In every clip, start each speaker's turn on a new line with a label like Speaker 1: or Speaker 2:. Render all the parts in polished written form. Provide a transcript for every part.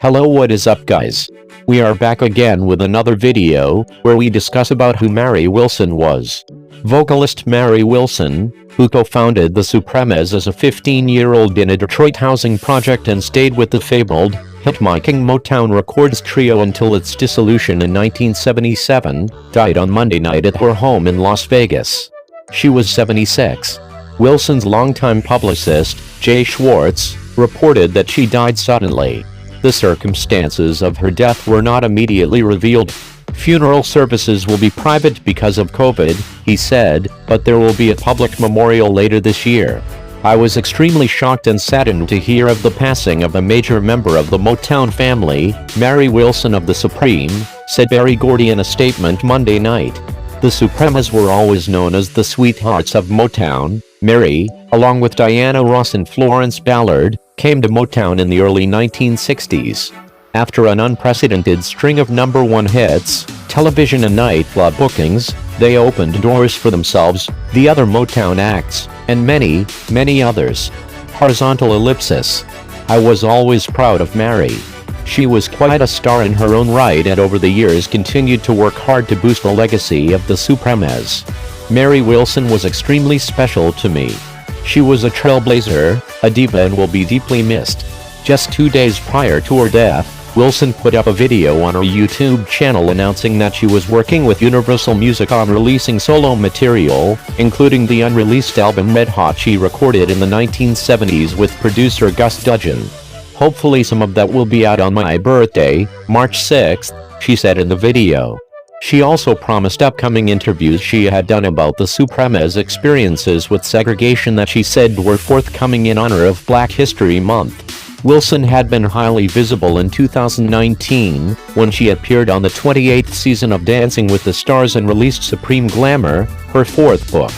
Speaker 1: Hello, what is up guys? We are back again with another video, where we discuss about who Mary Wilson was. Vocalist Mary Wilson, who co-founded the Supremes as a 15-year-old in a Detroit housing project and stayed with the fabled, hit-making Motown Records trio until its dissolution in 1977, died on Monday night at her home in Las Vegas. She was 76. Wilson's longtime publicist, Jay Schwartz, reported that she died suddenly. The circumstances of her death were not immediately revealed. Funeral services will be private because of COVID, he said, but there will be a public memorial later this year. I was extremely shocked and saddened to hear of the passing of a major member of the Motown family, Mary Wilson of the Supreme, said Berry Gordy in a statement Monday night. The Supremes were always known as the sweethearts of Motown. Mary, along with Diana Ross and Florence Ballard, came to Motown in the early 1960s. After an unprecedented string of #1 hits, television and nightclub bookings, they opened doors for themselves, the other Motown acts, and many, many others. Horizontal ellipsis. I was always proud of Mary. She was quite a star in her own right and over the years continued to work hard to boost the legacy of the Supremes. Mary Wilson was extremely special to me. She was a trailblazer, a diva, and will be deeply missed. Just 2 days prior to her death, Wilson put up a video on her YouTube channel announcing that she was working with Universal Music on releasing solo material, including the unreleased album Red Hot she recorded in the 1970s with producer Gus Dudgeon. Hopefully some of that will be out on my birthday, March 6th, she said in the video. She also promised upcoming interviews she had done about the Supremes' experiences with segregation that she said were forthcoming in honor of Black History Month. Wilson had been highly visible in 2019, when she appeared on the 28th season of Dancing with the Stars and released Supreme Glamour, her fourth book.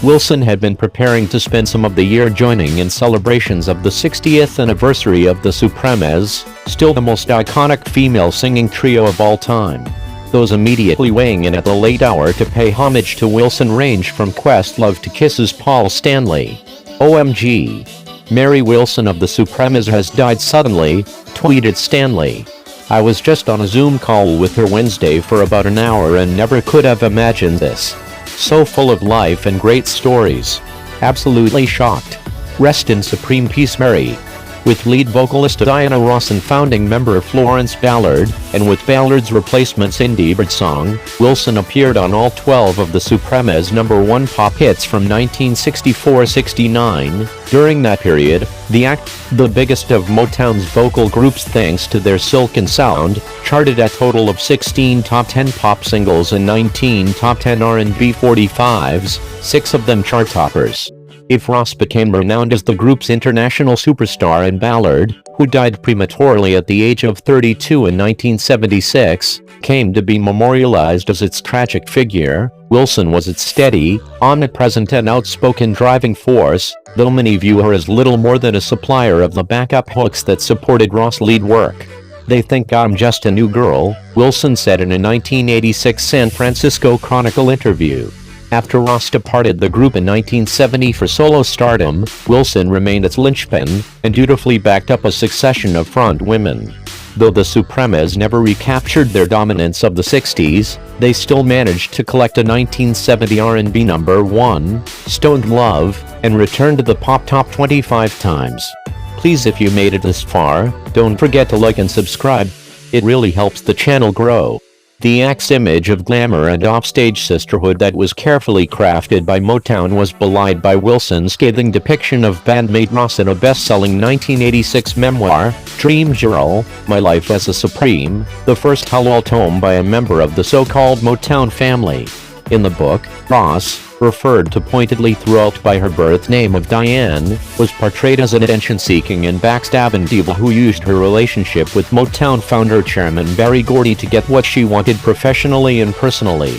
Speaker 1: Wilson had been preparing to spend some of the year joining in celebrations of the 60th anniversary of the Supremes, still the most iconic female singing trio of all time. Those immediately weighing in at the late hour to pay homage to Wilson range from Questlove to Kiss's Paul Stanley. OMG. Mary Wilson of the Supremes has died suddenly, tweeted Stanley. I was just on a Zoom call with her Wednesday for about an hour and never could have imagined this. So full of life and great stories. Absolutely shocked. Rest in supreme peace, Mary. With lead vocalist Diana Ross and founding member Florence Ballard, and with Ballard's replacement Cindy Birdsong, Wilson appeared on all 12 of the Supremes' #1 pop hits from 1964-69. During that period, the act, the biggest of Motown's vocal groups thanks to their silken sound, charted a total of 16 top 10 pop singles and 19 top 10 R&B 45s, 6 of them chart toppers. If Ross became renowned as the group's international superstar and Ballard, who died prematurely at the age of 32 in 1976, came to be memorialized as its tragic figure, Wilson was its steady, omnipresent and outspoken driving force, though many view her as little more than a supplier of the backup hooks that supported Ross' lead work. They think I'm just a new girl, Wilson said in a 1986 San Francisco Chronicle interview. After Ross departed the group in 1970 for solo stardom, Wilson remained its linchpin, and dutifully backed up a succession of front women. Though the Supremes never recaptured their dominance of the 60s, they still managed to collect a 1970 R&B #1, Stoned Love, and return to the pop top 25 times. Please, if you made it this far, don't forget to like and subscribe. It really helps the channel grow. The act's image of glamour and offstage sisterhood that was carefully crafted by Motown was belied by Wilson's scathing depiction of bandmate Ross in a best-selling 1986 memoir, Dream Girl, My Life as a Supreme, the first tell-all tome by a member of the so-called Motown family. In the book, Ross, referred to pointedly throughout by her birth name of Diane, was portrayed as an attention-seeking and backstabbing diva who used her relationship with Motown founder Chairman Berry Gordy to get what she wanted professionally and personally.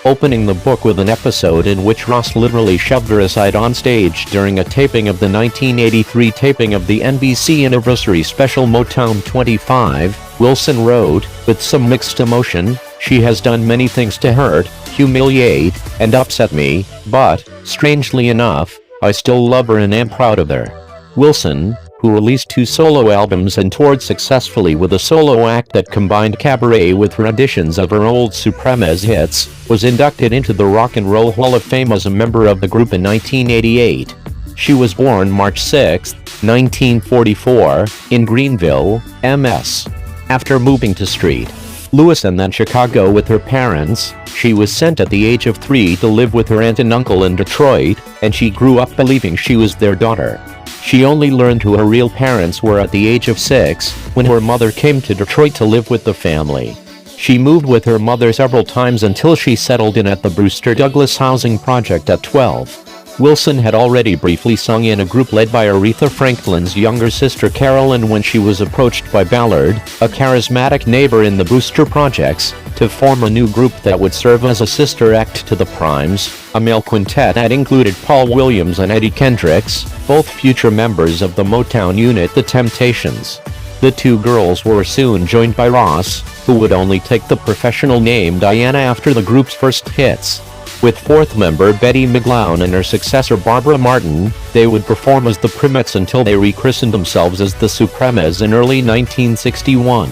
Speaker 1: Opening the book with an episode in which Ross literally shoved her aside on stage during a taping of the 1983 taping of the NBC Anniversary Special Motown 25, Wilson wrote, with some mixed emotion, "She has done many things to hurt, humiliate, and upset me, but, strangely enough, I still love her and am proud of her." Wilson, who released 2 solo albums and toured successfully with a solo act that combined cabaret with renditions of her old Supremes hits, was inducted into the Rock and Roll Hall of Fame as a member of the group in 1988. She was born March 6, 1944, in Greenville, MS. After moving to St. Louis and then Chicago with her parents, she was sent at the age of 3 to live with her aunt and uncle in Detroit, and she grew up believing she was their daughter. She only learned who her real parents were at the age of 6, when her mother came to Detroit to live with the family. She moved with her mother several times until she settled in at the Brewster Douglas Housing Project at 12. Wilson had already briefly sung in a group led by Aretha Franklin's younger sister Carolyn when she was approached by Ballard, a charismatic neighbor in the Brewster Projects, to form a new group that would serve as a sister act to the Primes, a male quintet that included Paul Williams and Eddie Kendricks, both future members of the Motown unit The Temptations. The 2 girls were soon joined by Ross, who would only take the professional name Diana after the group's first hits. With 4th member Betty McGlown and her successor Barbara Martin, they would perform as the Primettes until they rechristened themselves as the Supremes in early 1961.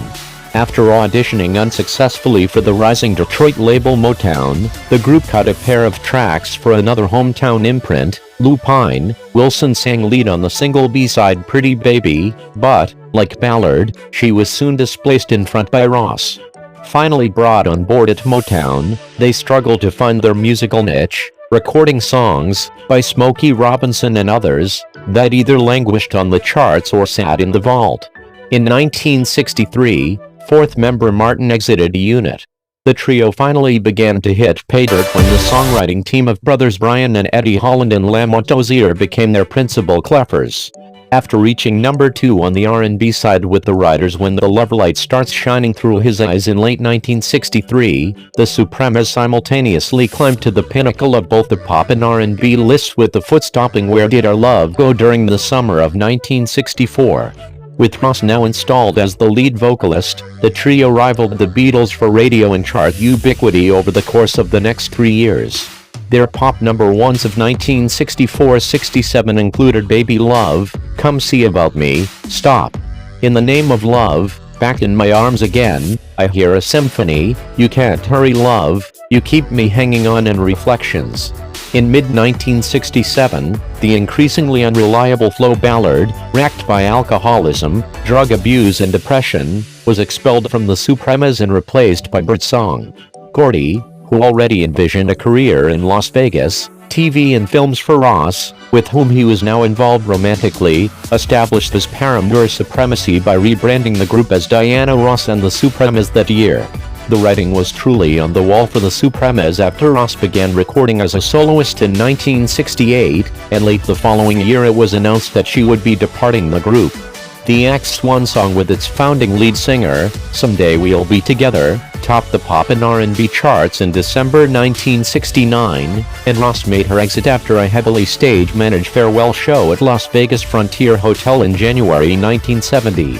Speaker 1: After auditioning unsuccessfully for the rising Detroit label Motown, the group cut a pair of tracks for another hometown imprint, Lupine. Wilson sang lead on the single B-side Pretty Baby, but, like Ballard, she was soon displaced in front by Ross. Finally brought on board at Motown, they struggled to find their musical niche, recording songs by Smokey Robinson and others that either languished on the charts or sat in the vault. In 1963, 4th member Martin exited the unit. The trio finally began to hit pay dirt when the songwriting team of brothers Brian and Eddie Holland and Lamont Dozier became their principal cleffers. After reaching number 2 on the R&B side with the Riders When the Lovelight Starts Shining Through His Eyes in late 1963, the Supremes simultaneously climbed to the pinnacle of both the pop and R&B lists with the foot-stomping Where Did Our Love Go during the summer of 1964. With Ross now installed as the lead vocalist, the trio rivaled the Beatles for radio and chart ubiquity over the course of the next 3 years. Their pop number ones of 1964-67 included Baby Love, Come See About Me, Stop, In the Name of Love, Back in My Arms Again, I Hear a Symphony, You Can't Hurry Love, You Keep Me Hanging On and Reflections. In mid-1967, the increasingly unreliable Flo Ballard, racked by alcoholism, drug abuse and depression, was expelled from the Supremes and replaced by Birdsong. Gordy, who already envisioned a career in Las Vegas, TV and films for Ross, with whom he was now involved romantically, established his paramour supremacy by rebranding the group as Diana Ross and the Supremes that year. The writing was truly on the wall for the Supremes after Ross began recording as a soloist in 1968, and late the following year it was announced that she would be departing the group. The act's swan song with its founding lead singer, Someday We'll Be Together, topped the pop and R&B charts in December 1969, and Ross made her exit after a heavily stage-managed farewell show at Las Vegas Frontier Hotel in January 1970.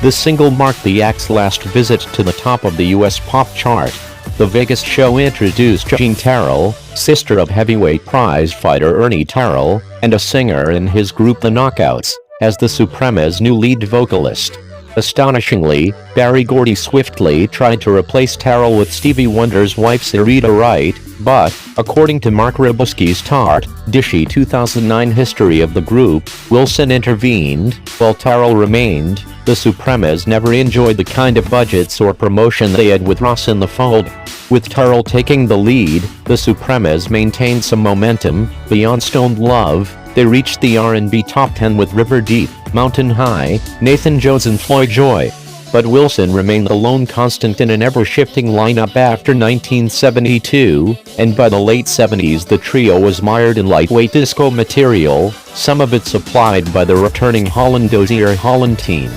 Speaker 1: The single marked the act's last visit to the top of the U.S. pop chart. The Vegas show introduced Jean Terrell, sister of heavyweight prize fighter Ernie Terrell, and a singer in his group The Knockouts, as the Supremes' new lead vocalist. Astonishingly, Berry Gordy swiftly tried to replace Terrell with Stevie Wonder's wife Syreeta Wright, but, according to Mark Rybowski's taut, dishy 2009 history of the group, Wilson intervened, while Terrell remained. The Supremes never enjoyed the kind of budgets or promotion they had with Ross in the fold. With Terrell taking the lead, the Supremes maintained some momentum. Beyond Stoned Love, they reached the R&B top 10 with River Deep, Mountain High, Nathan Jones and Floyd Joy. But Wilson remained the lone constant in an ever-shifting lineup after 1972, and by the late 70s the trio was mired in lightweight disco material, some of it supplied by the returning Holland Dozier Holland team.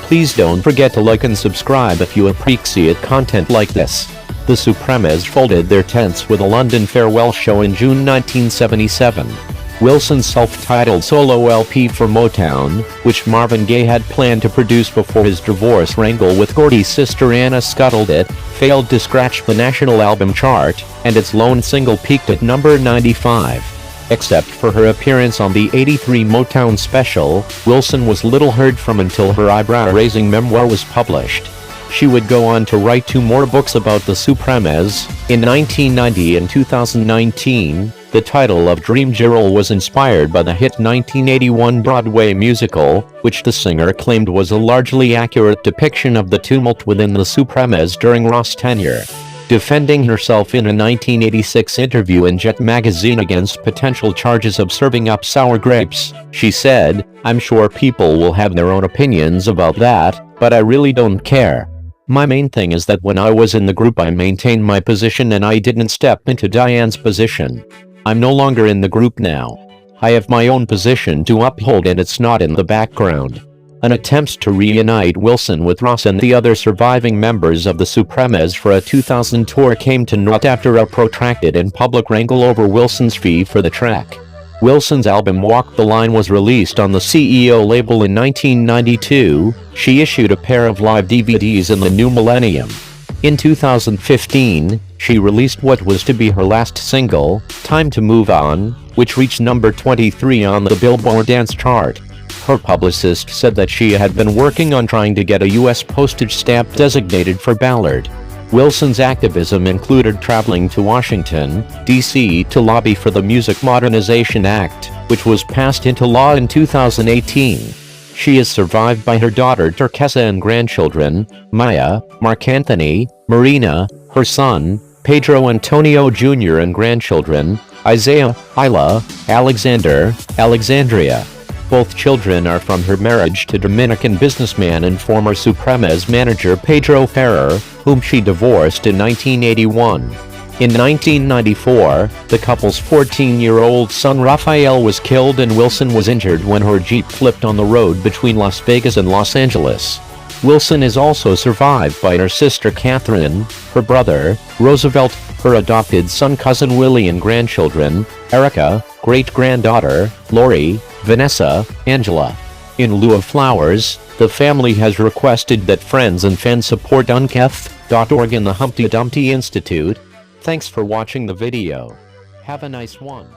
Speaker 1: Please don't forget to like and subscribe if you appreciate content like this. The Supremes folded their tents with a London farewell show in June 1977. Wilson's self-titled solo LP for Motown, which Marvin Gaye had planned to produce before his divorce wrangle with Gordy's sister Anna scuttled it, failed to scratch the national album chart, and its lone single peaked at number 95. Except for her appearance on the '83 Motown special, Wilson was little heard from until her eyebrow-raising memoir was published. She would go on to write 2 more books about the Supremes. In 1990 and 2019, the title of Dream Girl was inspired by the hit 1981 Broadway musical, which the singer claimed was a largely accurate depiction of the tumult within the Supremes during Ross' tenure. Defending herself in a 1986 interview in Jet magazine against potential charges of serving up sour grapes, she said, "I'm sure people will have their own opinions about that, but I really don't care. My main thing is that when I was in the group I maintained my position and I didn't step into Diane's position. I'm no longer in the group now. I have my own position to uphold and it's not in the background." An attempt to reunite Wilson with Ross and the other surviving members of the Supremes for a 2000 tour came to naught after a protracted and public wrangle over Wilson's fee for the track. Wilson's album Walk the Line was released on the CEO label in 1992. She issued a pair of live DVDs in the new millennium. In 2015, she released what was to be her last single, Time to Move On, which reached number 23 on the Billboard Dance Chart. Her publicist said that she had been working on trying to get a U.S. postage stamp designated for Ballard. Wilson's activism included traveling to Washington, D.C. to lobby for the Music Modernization Act, which was passed into law in 2018. She is survived by her daughter Turkessa and grandchildren, Maya, Mark Anthony, Marina, her son, Pedro Antonio Jr. and grandchildren, Isaiah, Isla, Alexander, Alexandria. Both children are from her marriage to Dominican businessman and former Supremes manager Pedro Ferrer, whom she divorced in 1981. In 1994, the couple's 14-year-old son Rafael was killed and Wilson was injured when her Jeep flipped on the road between Las Vegas and Los Angeles. Wilson is also survived by her sister Catherine, her brother, Roosevelt, her adopted son cousin Willie and grandchildren, Erica, great-granddaughter, Lori, Vanessa, Angela. In lieu of flowers, the family has requested that friends and fans support unketh.org and the Humpty Dumpty Institute. Thanks for watching the video. Have a nice one.